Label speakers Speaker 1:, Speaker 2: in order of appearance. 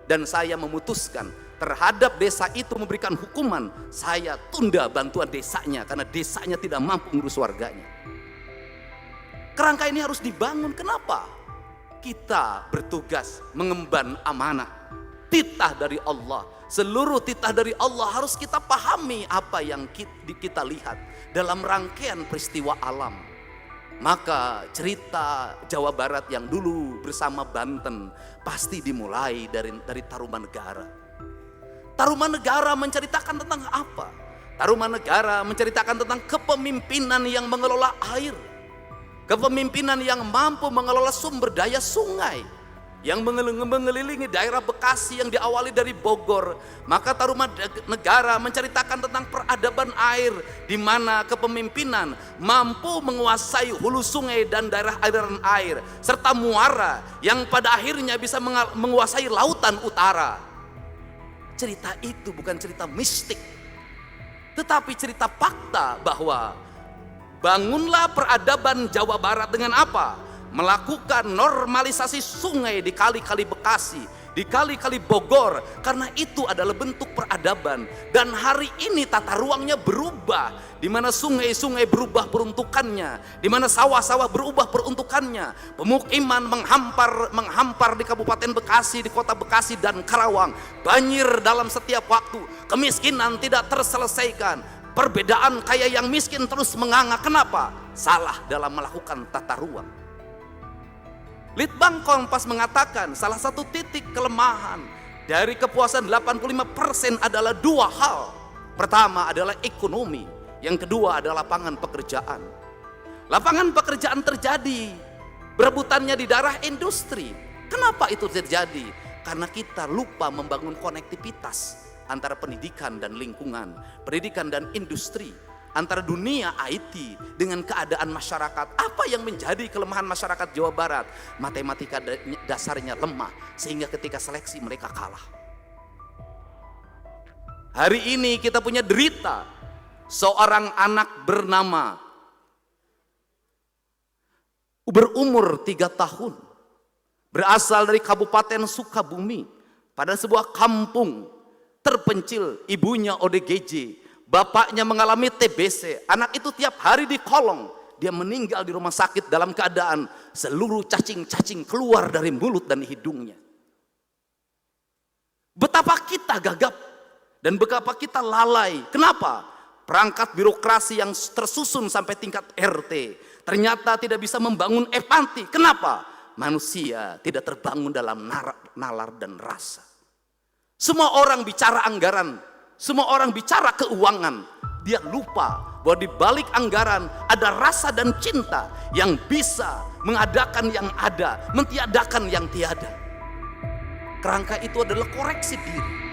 Speaker 1: dan saya memutuskan terhadap desa itu memberikan hukuman, saya tunda bantuan desanya karena desanya tidak mampu mengurus warganya. Kerangka ini harus dibangun. Kenapa? Kita bertugas mengemban amanah, titah dari Allah. Seluruh titah dari Allah harus kita pahami apa yang kita lihat dalam rangkaian peristiwa alam. Maka cerita Jawa Barat yang dulu bersama Banten pasti dimulai dari Tarumanegara. Tarumanegara menceritakan tentang apa? Tarumanegara menceritakan tentang kepemimpinan yang mengelola air, kepemimpinan yang mampu mengelola sumber daya sungai, yang mengelilingi daerah Bekasi yang diawali dari Bogor. Maka Tarumanegara menceritakan tentang peradaban air, di mana kepemimpinan mampu menguasai hulu sungai dan daerah aliran air, serta muara yang pada akhirnya bisa menguasai lautan utara. Cerita itu bukan cerita mistik, tetapi cerita fakta bahwa bangunlah peradaban Jawa Barat dengan apa? Melakukan normalisasi sungai di kali-kali Bekasi, di kali-kali Bogor, karena itu adalah bentuk peradaban. Dan hari ini tata ruangnya berubah, di mana sungai-sungai berubah peruntukannya, di mana sawah-sawah berubah peruntukannya, pemukiman menghampar di Kabupaten Bekasi, di Kota Bekasi dan Karawang, banjir dalam setiap waktu, kemiskinan tidak terselesaikan, perbedaan kaya yang miskin terus menganga. Kenapa? Salah dalam melakukan tata ruang. Litbang Kompas mengatakan salah satu titik kelemahan dari kepuasan 85% adalah dua hal. Pertama adalah ekonomi, yang kedua adalah lapangan pekerjaan. Lapangan pekerjaan terjadi, berebutannya di daerah industri. Kenapa itu terjadi? Karena kita lupa membangun konektivitas antara pendidikan dan lingkungan, pendidikan dan industri, antara dunia IT dengan keadaan masyarakat. Apa yang menjadi kelemahan masyarakat Jawa Barat? Matematika dasarnya lemah, sehingga ketika seleksi mereka kalah. Hari ini kita punya derita seorang anak berumur 3 tahun, berasal dari Kabupaten Sukabumi, pada sebuah kampung terpencil. Ibunya ODGJ, bapaknya mengalami TBC. Anak itu tiap hari dikolong. Dia meninggal di rumah sakit dalam keadaan seluruh cacing-cacing keluar dari mulut dan hidungnya. Betapa kita gagap dan betapa kita lalai. Kenapa? Perangkat birokrasi yang tersusun sampai tingkat RT ternyata tidak bisa membangun empati. Kenapa? Manusia tidak terbangun dalam nalar dan rasa. Semua orang bicara anggaran, semua orang bicara keuangan. Dia lupa bahwa di balik anggaran ada rasa dan cinta yang bisa mengadakan yang ada, mentiadakan yang tiada. Kerangka itu adalah koreksi diri.